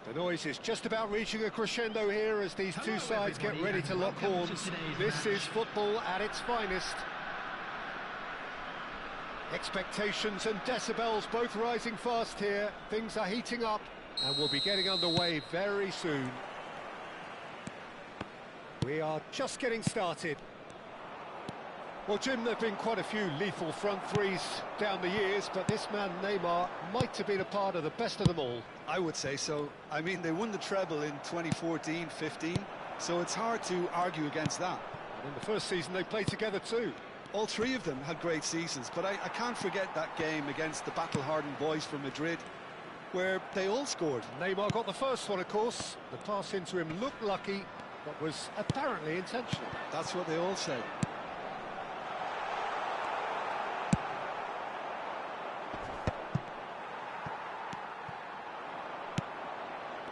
The noise is just about reaching a crescendo here as these two sides get ready to lock horns. This is football at its finest. Expectations and decibels both rising fast here. Things are heating up and we'll be getting underway very soon. We are just getting started. Well, Jim, there have been quite a few lethal front threes down the years, but this man, Neymar, might have been a part of the best of them all. I would say so. I mean, they won the treble in 2014-15, so it's hard to argue against that. And in the first season, they played together too. All three of them had great seasons, but I can't forget that game against the battle-hardened boys from Madrid, where they all scored. Neymar got the first one, of course. The pass into him looked lucky, but was apparently intentional. That's what they all said.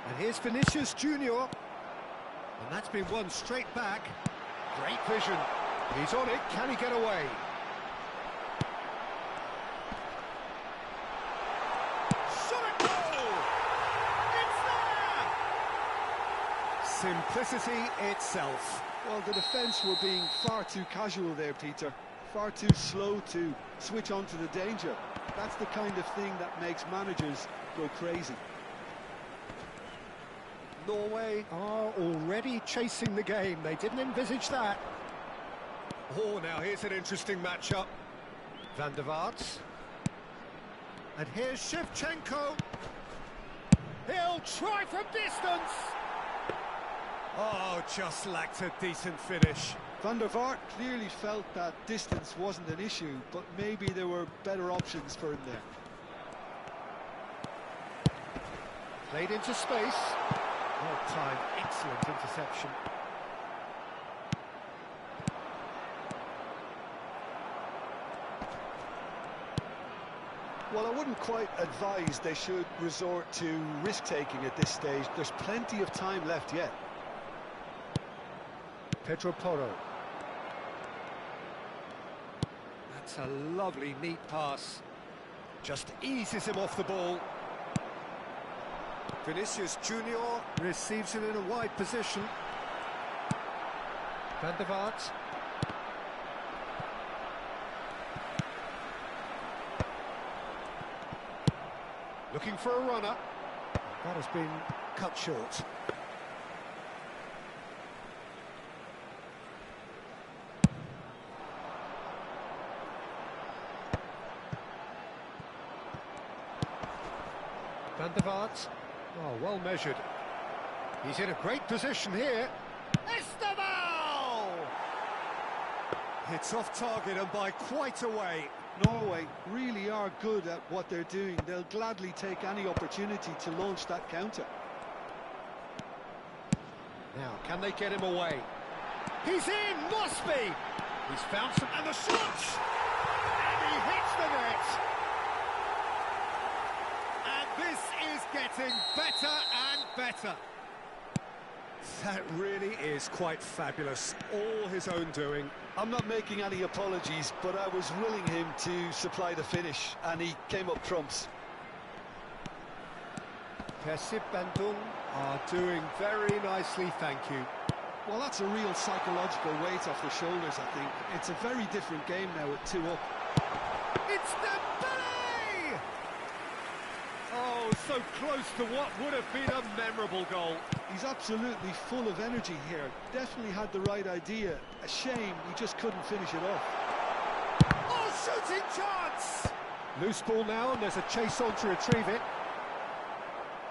And here's Vinicius Junior. And that's been won straight back. Great vision. He's on it. Can he get away? Shot at goal! It's there! Simplicity itself. Well, the defence were being far too casual there, Peter. Far too slow to switch on to the danger. That's the kind of thing that makes managers go crazy. Norway are already chasing the game. They didn't envisage that. Oh, now here's an interesting matchup. Van der Vaart. And here's Shevchenko. He'll try from distance. Oh, just lacked a decent finish. Van der Vaart clearly felt that distance wasn't an issue, but maybe there were better options for him there. Played into space. Well timed, excellent interception. Well, I wouldn't quite advise they should resort to risk-taking at this stage. There's plenty of time left yet. Pedro Porro. That's a lovely, neat pass. Just eases him off the ball. Vinicius Junior receives it in a wide position. Van der Vaart. Looking for a runner. That has been cut short. Van der Vaart. Oh, well measured. He's in a great position here. Esteban! It's off target and by quite a way. Norway really are good at what they're doing. They'll gladly take any opportunity to launch that counter. Now, can they get him away? He's in! Must be! He's found some... And the shot! And he hits the net! And this is getting better and better. That really is quite fabulous. All his own doing. I'm not making any apologies, but I was willing him to supply the finish, and he came up trumps. Persib Bandung are doing very nicely, thank you. Well, that's a real psychological weight off the shoulders, I think. It's a very different game now with 2 up. It's Dembele! Oh, so close to what would have been a memorable goal. He's absolutely full of energy here. Definitely had the right idea. A shame he just couldn't finish it off. Oh, shooting chance! Loose ball now, and there's a chase on to retrieve it.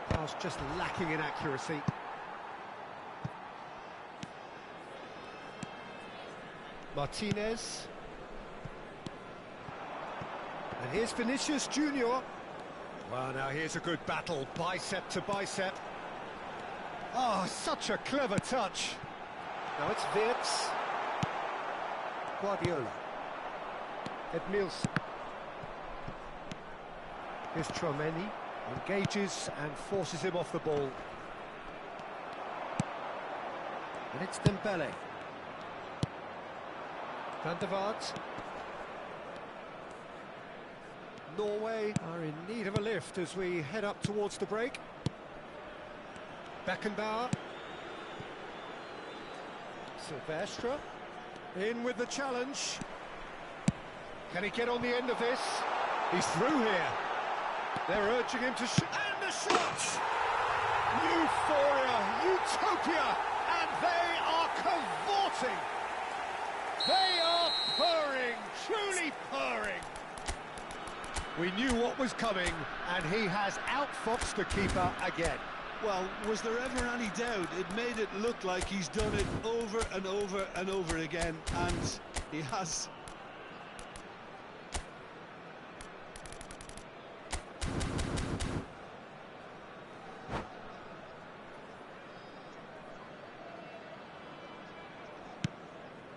Pass just lacking in accuracy. Martinez. And here's Vinicius Junior. Well, now here's a good battle, bicep to bicep. Oh, such a clever touch. Now it's Wirtz. Guardiola. Edmilson. Here's Tromeni. Engages and forces him off the ball. And it's Dembele. Van der Vaart. Norway are in need of a lift as we head up towards the break. Beckenbauer. Silvestre. In with the challenge. Can he get on the end of this? He's through here. They're urging him to shoot. And the shot! Euphoria, utopia, and they are cavorting. They are purring, truly purring. We knew what was coming, and he has outfoxed the keeper again. Well, was there ever any doubt? It made it look like he's done it over and over and over again, and he has.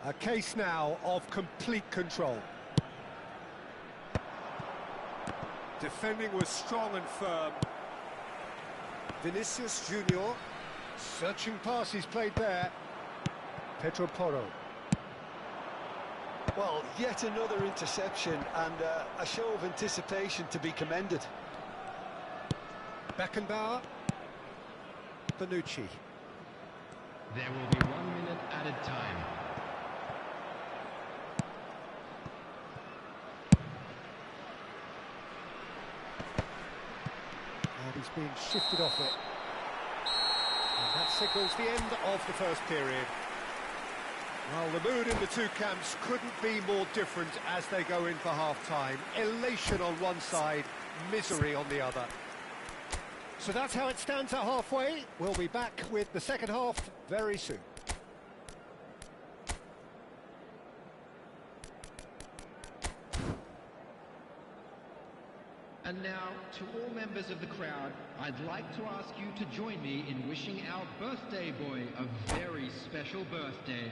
A case now of complete control. Defending was strong and firm. Vinicius Junior, searching pass he's played there. Pedro Porro. Well, yet another interception and a show of anticipation to be commended. Beckenbauer. Bonucci. There will be 1 minute added time. And he's being shifted off it. And that signals the end of the first period. Well, the mood in the two camps couldn't be more different as they go in for half-time. Elation on one side, misery on the other. So that's how it stands at halfway. We'll be back with the second half very soon. And now, to all members of the crowd, I'd like to ask you to join me in wishing our birthday boy a very special birthday.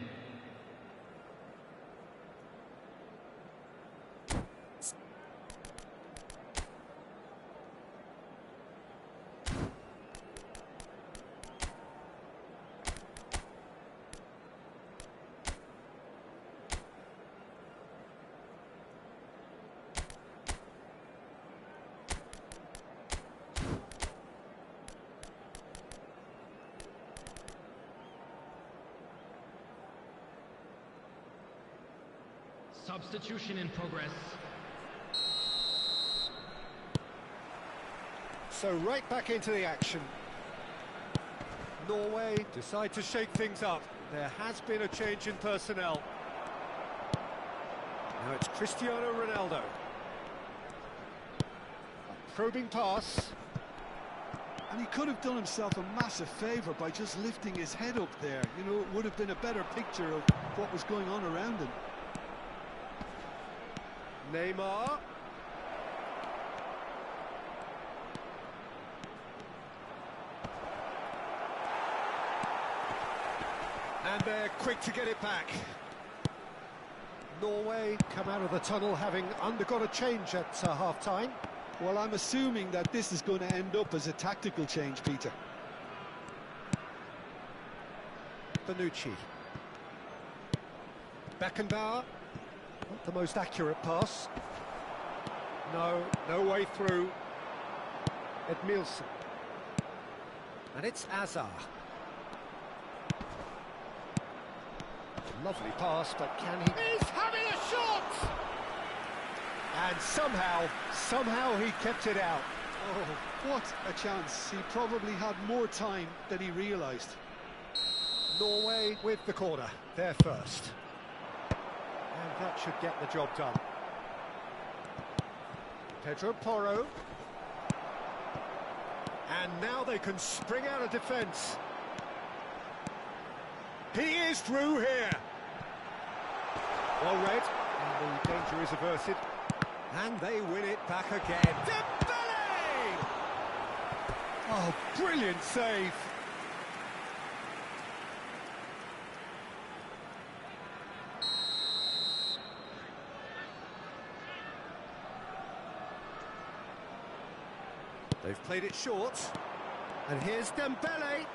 Substitution in progress. So right back into the action. Norway decide to shake things up. There has been a change in personnel. Now it's Cristiano Ronaldo. A probing pass. And he could have done himself a massive favour by just lifting his head up there. You know, it would have been a better picture of what was going on around him. Neymar. And they're quick to get it back. Norway come out of the tunnel having undergone a change at half-time. Well, I'm assuming that this is going to end up as a tactical change, Peter. Bonucci. Beckenbauer. Not the most accurate pass. No way through. Edmilson. And it's Azar. Lovely pass, but can he... He's having a shot! And somehow he kept it out. Oh, what a chance. He probably had more time than he realised. Norway with the corner, they're first. And that should get the job done. Pedro Porro. And now they can spring out of defence. He is through here. Well read, and the danger is averted. And they win it back again. Dembele! Oh, brilliant save. They've played it short. And here's Dembele.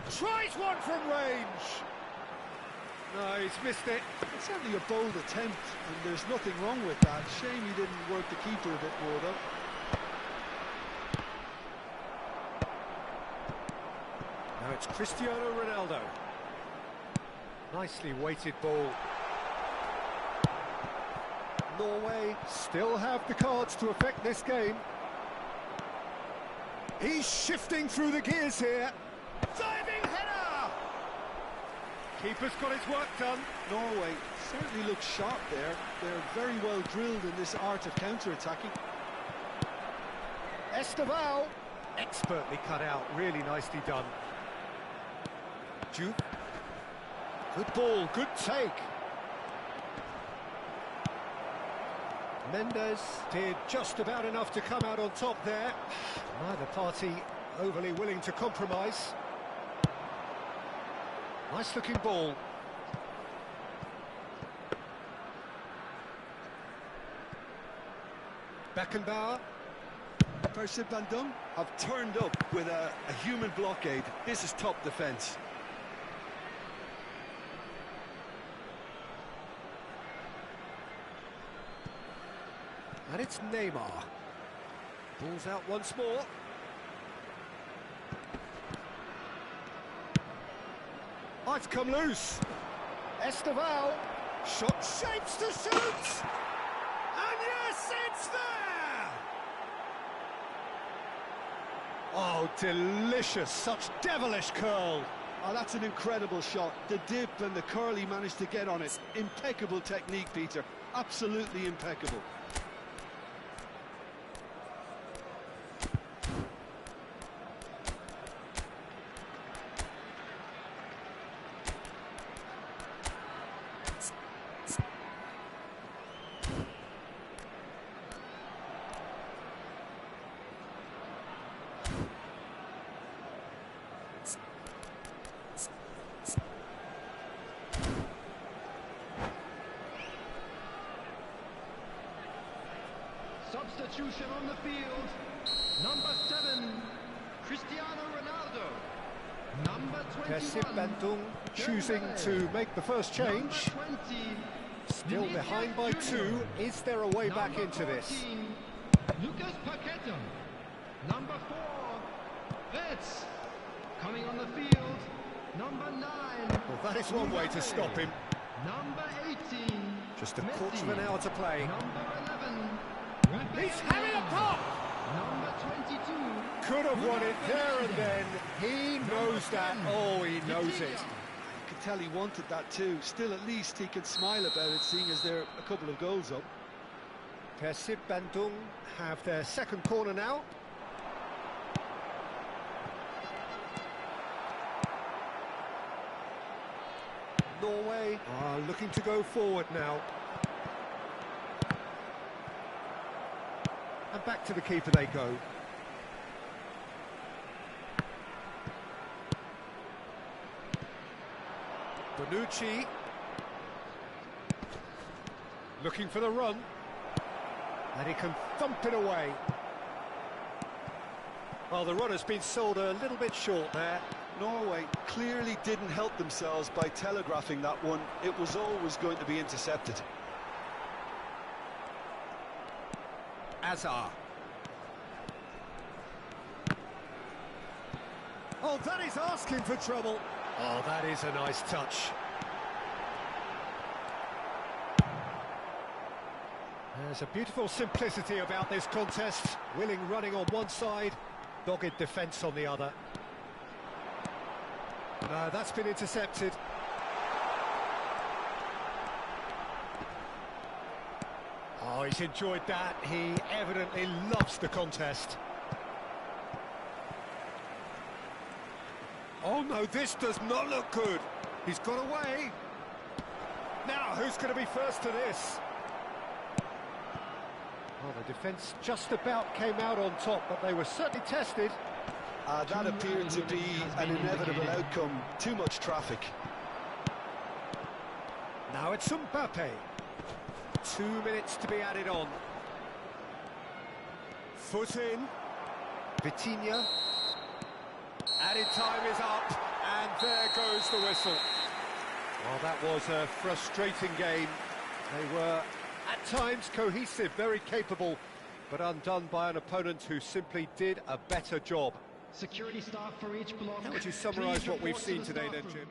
Tries one from range. No, he's missed it. It's certainly a bold attempt, and there's nothing wrong with that. Shame he didn't work the keeper a bit more, though. it's Cristiano Ronaldo. Nicely weighted ball. Norway still have the cards to affect this game. He's shifting through the gears here. Diving header! Keeper's got his work done. Norway certainly looks sharp there. They're very well drilled in this art of counter-attacking. Esteval, expertly cut out, really nicely done. Duke, good ball, good take. Mendes did just about enough to come out on top there. Neither party overly willing to compromise. Nice looking ball. Beckenbauer. Persib Bandung have turned up with a human blockade. This is top defence. And it's Neymar. Ball's out once more. Oh, it's come loose. Esteval. Shot shapes to shoot. And yes, it's there! Oh, delicious. Such devilish curl. Oh, that's an incredible shot. The dip and the curl he managed to get on it. Impeccable technique, Peter. Absolutely impeccable. Substitution on the field. Number 7, Cristiano Ronaldo. Number 21, Persib Bandung choosing to make the first change. Number 20, Still behind by 2. Is there a way back into this? 14, Lucas Paqueta. Number 4, Vets. Coming on the field. Number 9. Well, that is one way to stop him. Number 18. Just a quarter of an hour to play. Number 11. He's having a pop! Number 22. Could have won it there and then. He knows that. Oh, he knows it. You could tell he wanted that too. Still, at least he can smile about it, seeing as they're a couple of goals up. Persib Bandung have their second corner now. Norway are looking to go forward now. And back to the keeper they go. Bonucci. Looking for the run. And he can thump it away. Well, the run has been sold a little bit short there. Norway clearly didn't help themselves by telegraphing that one. It was always going to be intercepted. Azar. Oh, that is asking for trouble. Oh, that is a nice touch. There's a beautiful simplicity about this contest. Willing running on one side, dogged defence on the other. No, that's been intercepted. Oh, he's enjoyed that. He evidently loves the contest. Oh no, this does not look good. He's got away. Now, who's going to be first to this? Well, the defence just about came out on top, but they were certainly tested. That appeared to be an inevitable outcome. Too much traffic. Now it's Mbappe. 2 minutes to be added on. Foot in. Vitinha. Added time is up, and there goes the whistle. Well, that was a frustrating game. They were, at times, cohesive, very capable, but undone by an opponent who simply did a better job. Security staff for each block. How would you summarise Please what we've report to seen the today staff then, room. Jim?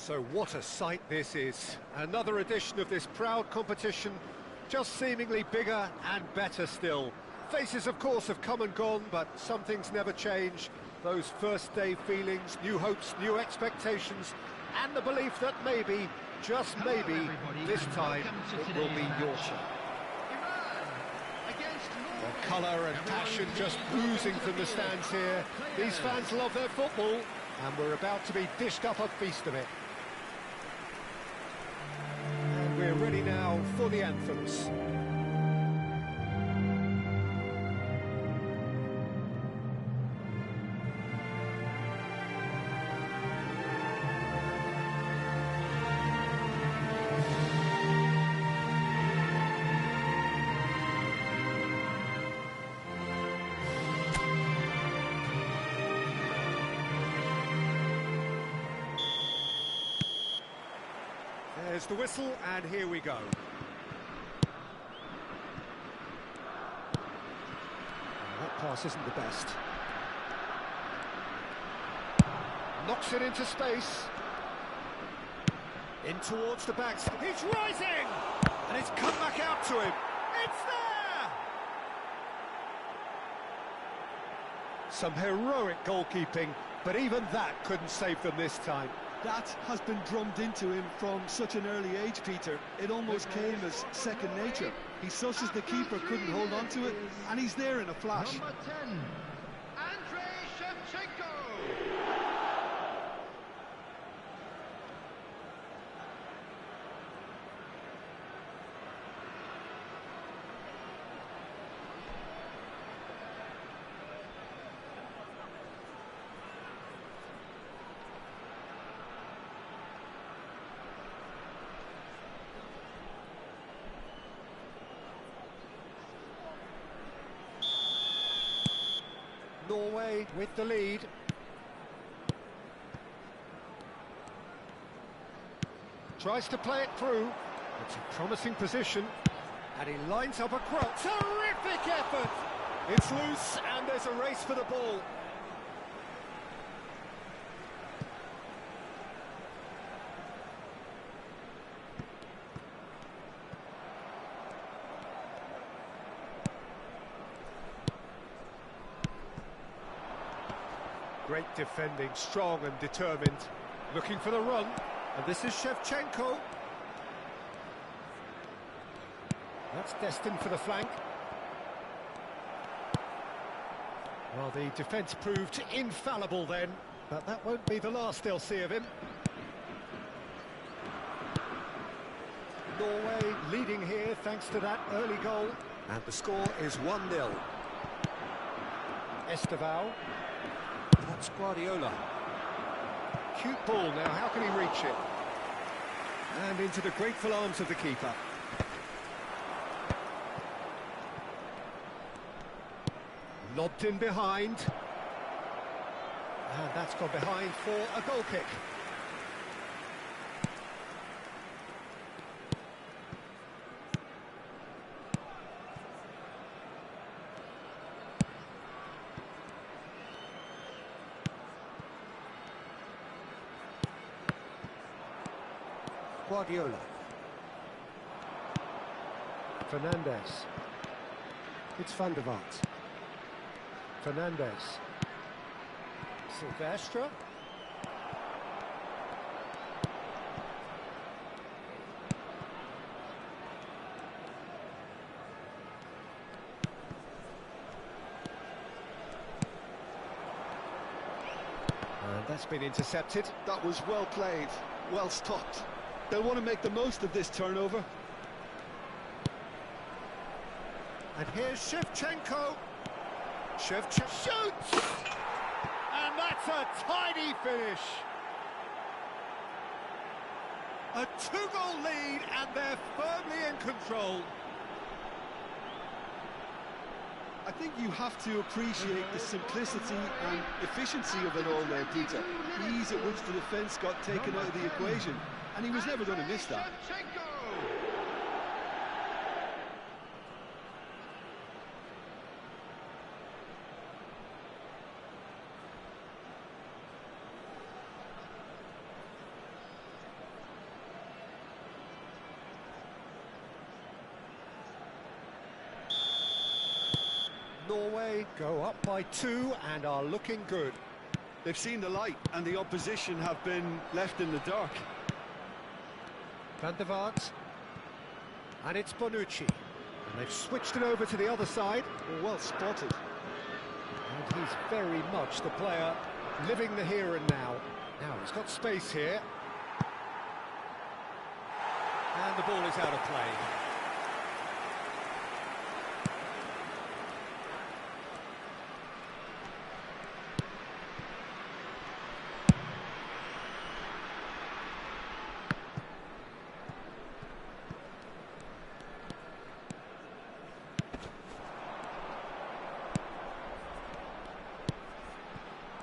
So what a sight this is. Another edition of this proud competition, just seemingly bigger and better still. Faces, of course, have come and gone, but some things never change. Those first day feelings, new hopes, new expectations, and the belief that maybe, just maybe, this time it will be your turn. The colour and passion just oozing from the stands here. These fans love their football, and we're about to be dished up a feast of it. And we're ready now for the anthems. There's the whistle, and here we go. That pass isn't the best. Knocks it into space. In towards the back. He's rising! And it's come back out to him. It's there! Some heroic goalkeeping, but even that couldn't save them this time. That has been drummed into him from such an early age, Peter. It almost came as second nature. He susses the keeper couldn't hold on to it, and he's there in a flash. Number 10, Andrei Shevchenko. Norway with the lead. Tries to play it through. It's a promising position. And he lines up a cross. Terrific effort! It's loose and there's a race for the ball. Great defending, strong and determined. Looking for the run. And this is Shevchenko. That's destined for the flank. Well, the defence proved infallible then, but that won't be the last they'll see of him. Norway leading here thanks to that early goal. And the score is 1-0. Esteval. That's Guardiola. Cute ball now, how can he reach it? And into the grateful arms of the keeper. Lobbed in behind. And that's gone behind for a goal kick. Guardiola. Fernandez. It's Van der Vaart. Fernandez. Silvestre. And that's been intercepted. That was well played, well stopped. They'll want to make the most of this turnover. And here's Shevchenko. Shevchenko shoots! And that's a tidy finish. A two-goal lead and they're firmly in control. I think you have to appreciate the simplicity and efficiency of it all there, Peter. The ease at which the defence got taken out of the equation, and he was never going to miss that. Norway go up by 2 and are looking good. They've seen the light and the opposition have been left in the dark. Van der Vaart. And it's Bonucci. And they've switched it over to the other side. Well spotted. And he's very much the player living the here and now. Now he's got space here. And the ball is out of play.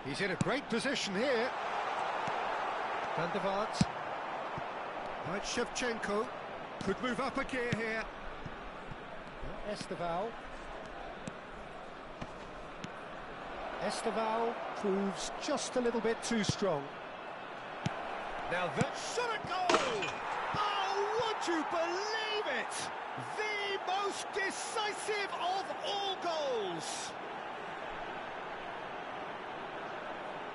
He's in a great position here. Van der Vaart. Now it's Shevchenko. Could move up a gear here. Esteval. Esteval proves just a little bit too strong. Now that shot at goal! Oh, would you believe it? The most decisive of all goals!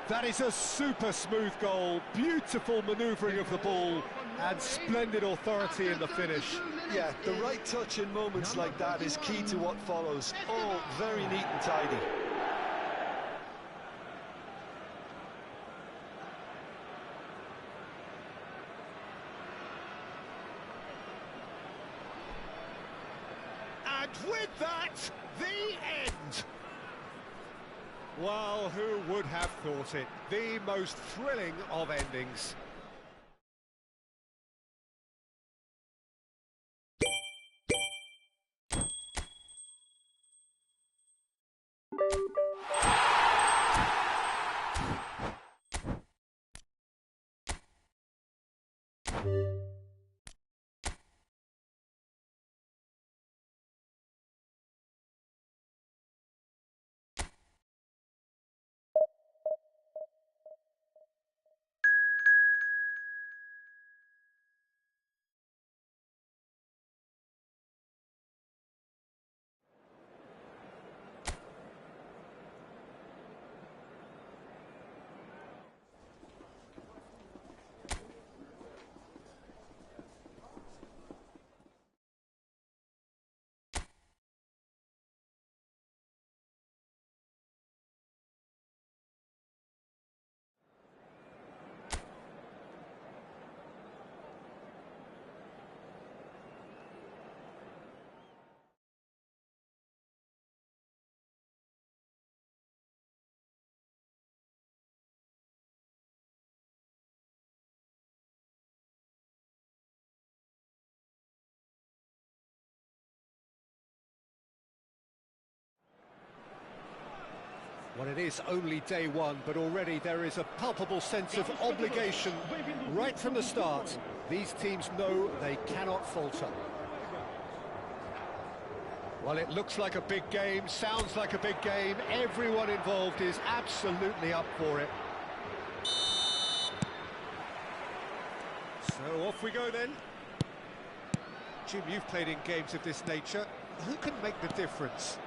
That is a super smooth goal, beautiful manoeuvring of the ball, and splendid authority in the finish. Yeah, the right touch in moments like that is key to what follows. All very neat and tidy. And with that, the end. Well, who would have thought it? The most thrilling of endings. Well, it is only day one, but already there is a palpable sense of obligation right from the start. These teams know they cannot falter. Well, it looks like a big game, sounds like a big game. Everyone involved is absolutely up for it. So off we go then. Jim, you've played in games of this nature. Who can make the difference?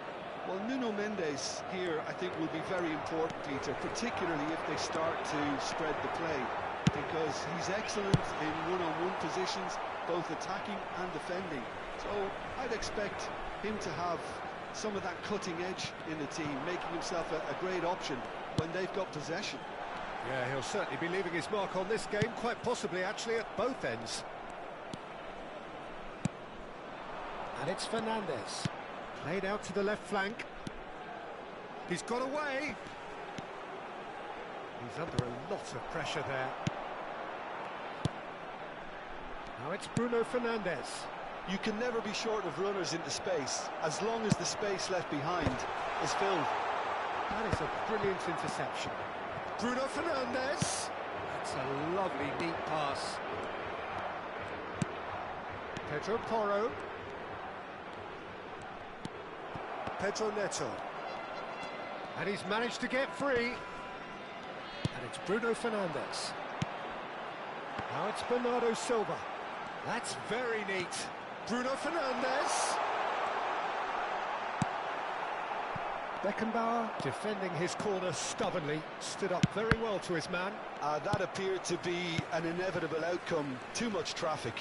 Well, Nuno Mendes here, I think, will be very important, Peter, particularly if they start to spread the play, because he's excellent in one-on-one positions, both attacking and defending. So I'd expect him to have some of that cutting edge in the team, making himself a great option when they've got possession. Yeah, he'll certainly be leaving his mark on this game, quite possibly actually at both ends. And it's Fernandes. Played out to the left flank. He's got away. He's under a lot of pressure there. Now it's Bruno Fernandes. You can never be short of runners into space, as long as the space left behind is filled. That is a brilliant interception. Bruno Fernandes. That's a lovely, neat pass. Pedro Porro. Pedro Neto. And he's managed to get free. And it's Bruno Fernandes. Now it's Bernardo Silva. That's very neat. Bruno Fernandes. Beckenbauer defending his corner stubbornly. Stood up very well to his man. That appeared to be an inevitable outcome. Too much traffic.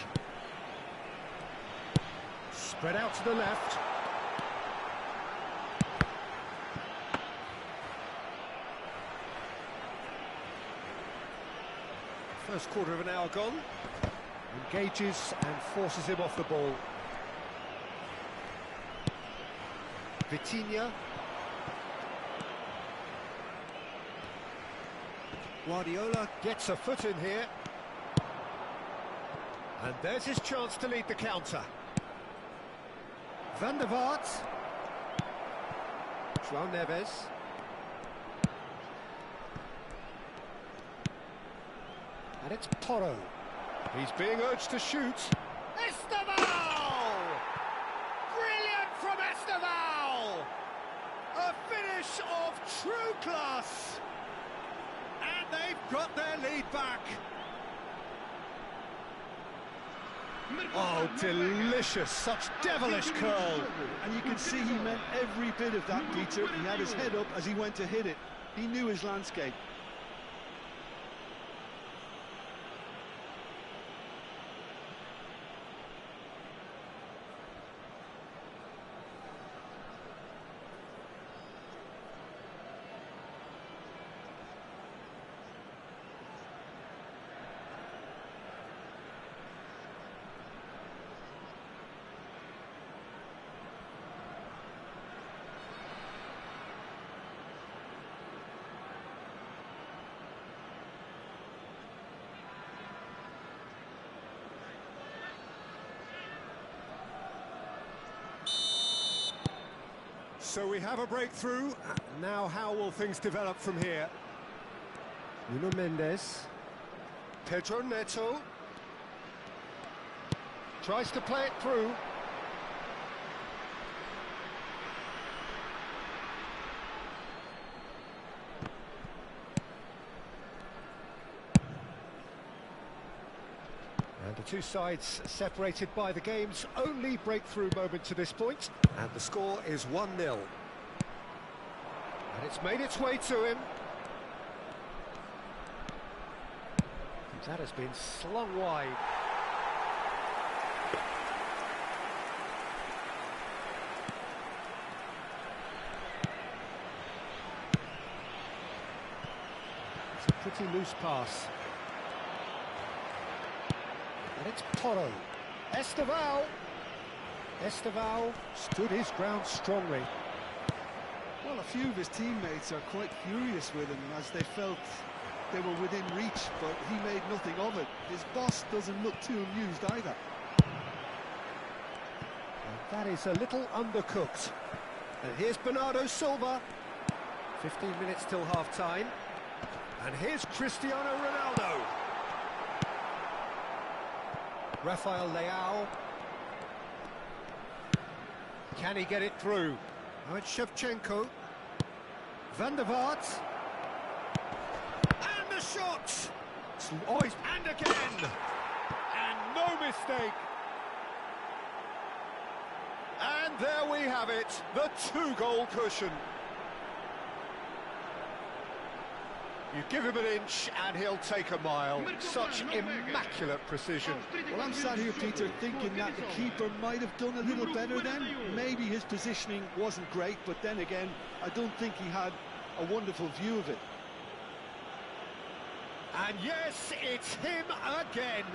Spread out to the left. First quarter of an hour gone. Engages and forces him off the ball. Vitinha. Guardiola gets a foot in here. And there's his chance to lead the counter. Van der Vaart. João Neves. And it's Porro. He's being urged to shoot. Esteval! Brilliant from Esteval! A finish of true class. And they've got their lead back. Oh, delicious, such devilish curl. And you can see he meant every bit of that, Peter. He had his head up as he went to hit it. He knew his landscape. So we have a breakthrough. Now how will things develop from here? Nuno Mendes. Pedro Neto. tries to play it through. And the two sides separated by the game's only breakthrough moment to this point. And the score is 1-0. And it's made its way to him. That has been slung wide. It's a pretty loose pass. And it's Porro. Estevao. Estevao stood his ground strongly. Well, a few of his teammates are quite furious with him as they felt they were within reach, but he made nothing of it. His boss doesn't look too amused either. And that is a little undercooked. And here's Bernardo Silva. 15 minutes till half-time. And here's Cristiano Ronaldo. Rafael Leao. Can he get it through? Now it's Shevchenko. Van der Vaart. And the shot! Oh, and again! And no mistake! And there we have it, the two-goal cushion. You give him an inch and he'll take a mile. Such immaculate precision. Well, I'm sat here, Peter, thinking that the keeper might have done a little better then. Maybe his positioning wasn't great, but then again, I don't think he had a wonderful view of it. And yes, it's him again.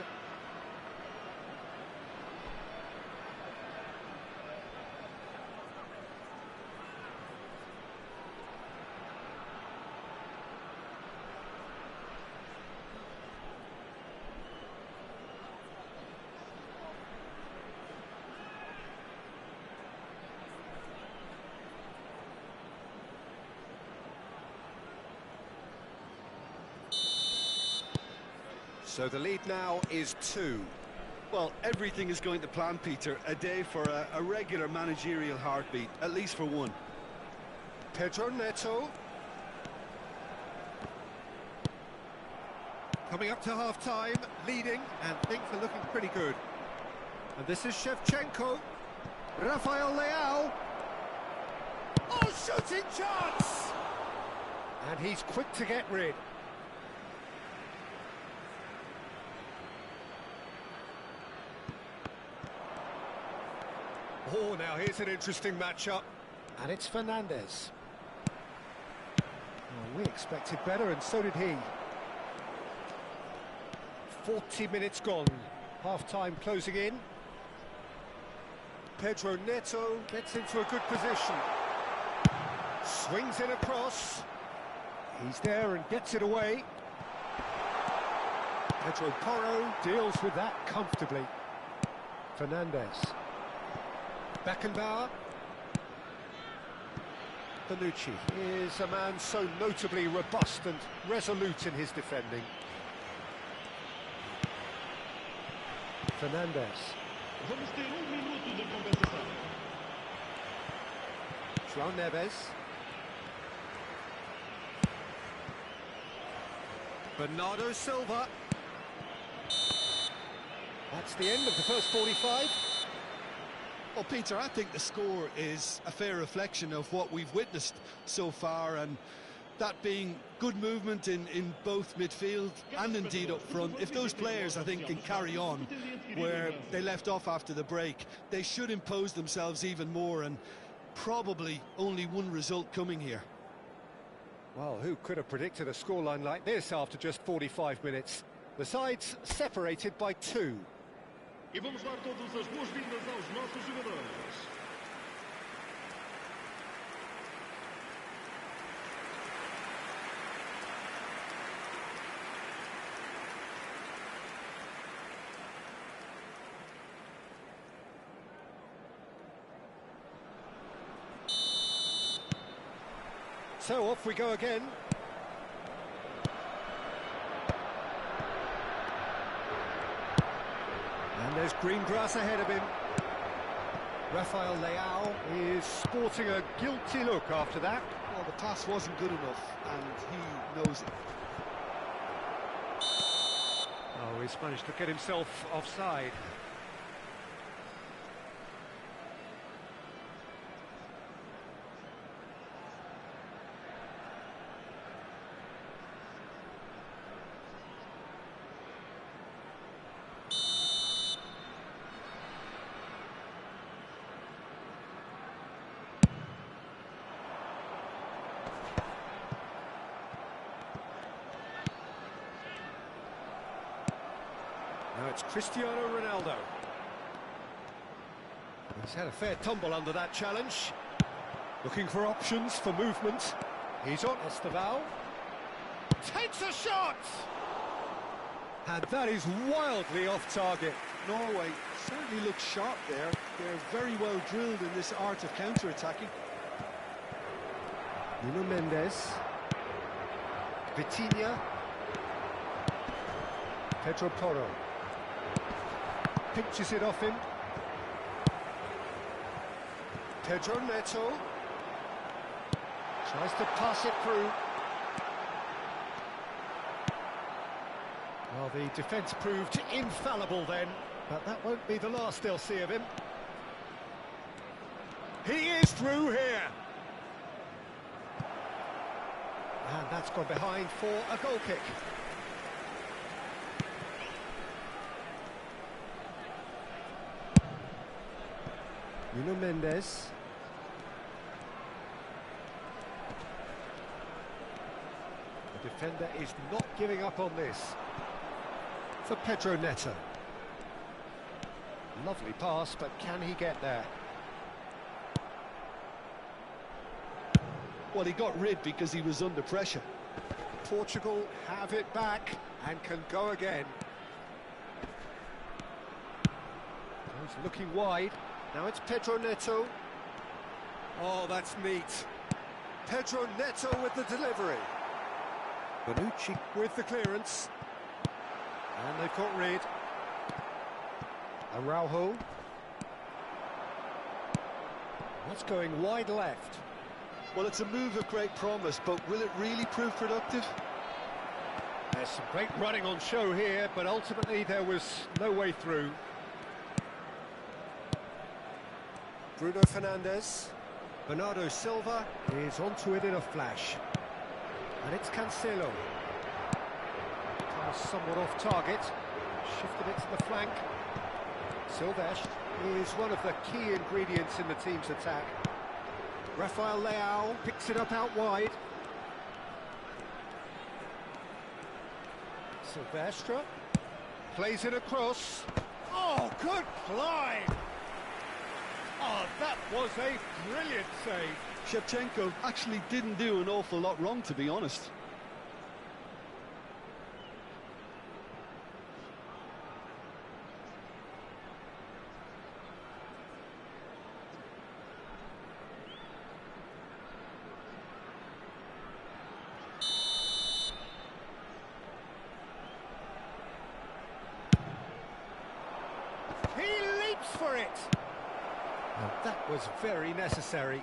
So the lead now is 2. Well, everything is going to plan, Peter. A day for a regular managerial heartbeat, at least for one. Pedro Neto. Coming up to half-time, leading, and things are looking pretty good. And this is Shevchenko. Rafael Leao. Oh, shooting chance! And he's quick to get rid. Oh, now here's an interesting matchup. And it's Fernandes. Well, we expected better, and so did he. 40 minutes gone. Half-time closing in. Pedro Neto gets into a good position. Swings it across. He's there and gets it away. Pedro Porro deals with that comfortably. Fernandes. Beckenbauer. Bonucci is a man so notably robust and resolute in his defending. Fernandes. João Neves. Bernardo Silva. That's the end of the first 45. Well, Peter, I think the score is a fair reflection of what we've witnessed so far, and that being good movement in both midfield and indeed up front. If those players, I think, can carry on where they left off after the break, they should impose themselves even more, and probably only one result coming here. Well, who could have predicted a scoreline like this after just 45 minutes? The sides separated by 2. E vamos dar todas as boas-vindas aos nossos jogadores. So off we go again. And And there's green grass ahead of him. Rafael Leao is sporting a guilty look after that. Well, the pass wasn't good enough, and he knows it. Oh, he's managed to get himself offside. Now it's Cristiano Ronaldo. He's had a fair tumble under that challenge. Looking for options for movement. He's on Esteval. Takes a shot! And that is wildly off target. Norway certainly looks sharp there. They're very well drilled in this art of counter-attacking. Nuno Mendes. Vitinha. Pedro Porro. Pinches it off him. Pedro Neto. Tries to pass it through. Well, the defence proved infallible then, but that won't be the last they'll see of him. He is through here. And that's gone behind for a goal kick. Nuno Mendes. The defender is not giving up on this. For Pedro Neto. Lovely pass, but can he get there? Well, he got rid because he was under pressure. Portugal have it back and can go again. He's looking wide. Now it's Pedro Neto. Oh, that's neat. Pedro Neto with the delivery. Bonucci with the clearance. And they've got rid. Araujo. That's going wide left. Well, it's a move of great promise, but will it really prove productive? There's some great running on show here, but ultimately there was no way through. Bruno Fernandes. Bernardo Silva is onto it in a flash. And it's Cancelo. Pass somewhat off target. Shifted it to the flank. Silvestre is one of the key ingredients in the team's attack. Rafael Leao picks it up out wide. Silvestre plays it across. Oh, good play! Oh, that was a brilliant save. Shevchenko actually didn't do an awful lot wrong, to be honest. He leaps for it. And that was very necessary.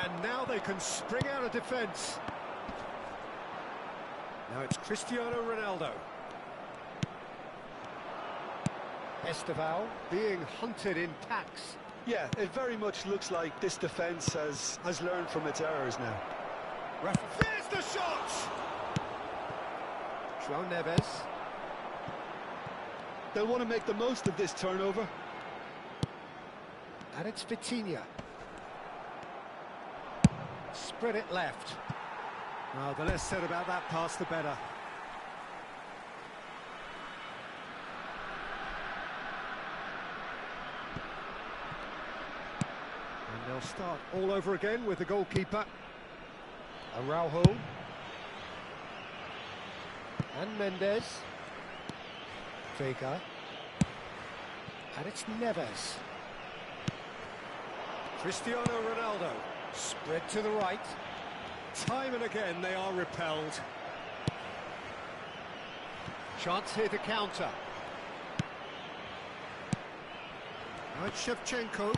And now they can spring out of defence. Now it's Cristiano Ronaldo. Esteval being hunted in packs. Yeah, it very much looks like this defence has learned from its errors now. There's the shot! João Neves. They'll want to make the most of this turnover. And it's Vitinha. Spread it left. Well, the less said about that pass, the better. And they'll start all over again with the goalkeeper. Araujo. And Mendes. Vega. And it's Neves. Cristiano Ronaldo. Spread to the right. Time and again they are repelled. Chance here to counter. Now it's Shevchenko.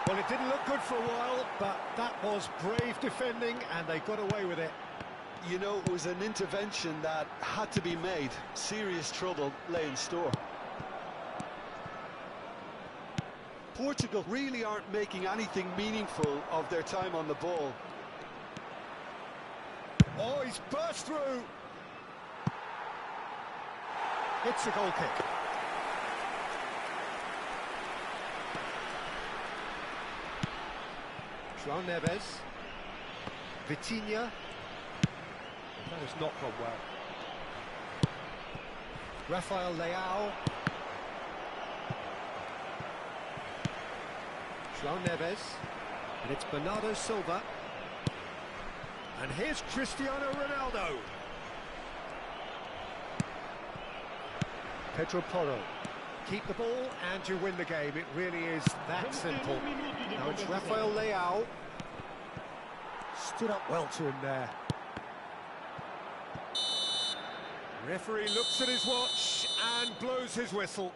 Well, it didn't look good for a while, but that was brave defending, and they got away with it. You know, it was an intervention that had to be made. Serious trouble lay in store. Portugal really aren't making anything meaningful of their time on the ball. Oh, he's burst through. It's a goal kick. João Neves. Vitinha. That has not gone well. Rafael Leao. João Neves. And it's Bernardo Silva. And here's Cristiano Ronaldo. Pedro Porro. Keep the ball and you win the game. It really is that simple. Now it's Rafael Leao. Stood up well to him there. Referee looks at his watch and blows his whistle.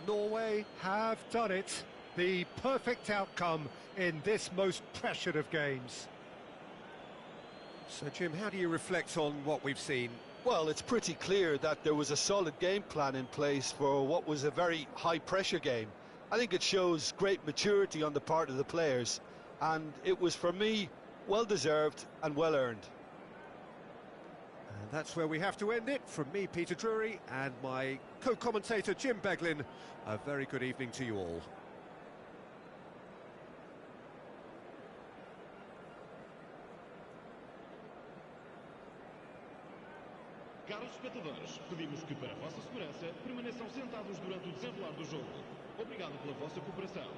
Norway have done it. The perfect outcome in this most pressured of games. So, Jim, how do you reflect on what we've seen? Well, it's pretty clear that there was a solid game plan in place for what was a very high-pressure game. I think it shows great maturity on the part of the players, and it was, for me, well-deserved and well-earned. And that's where we have to end it. From me, Peter Drury, and my co-commentator, Jim Beglin, a very good evening to you all. Caros espectadores, pedimos que, para a vossa segurança, permaneçam sentados durante o desenrolar do jogo. Obrigado pela vossa cooperação.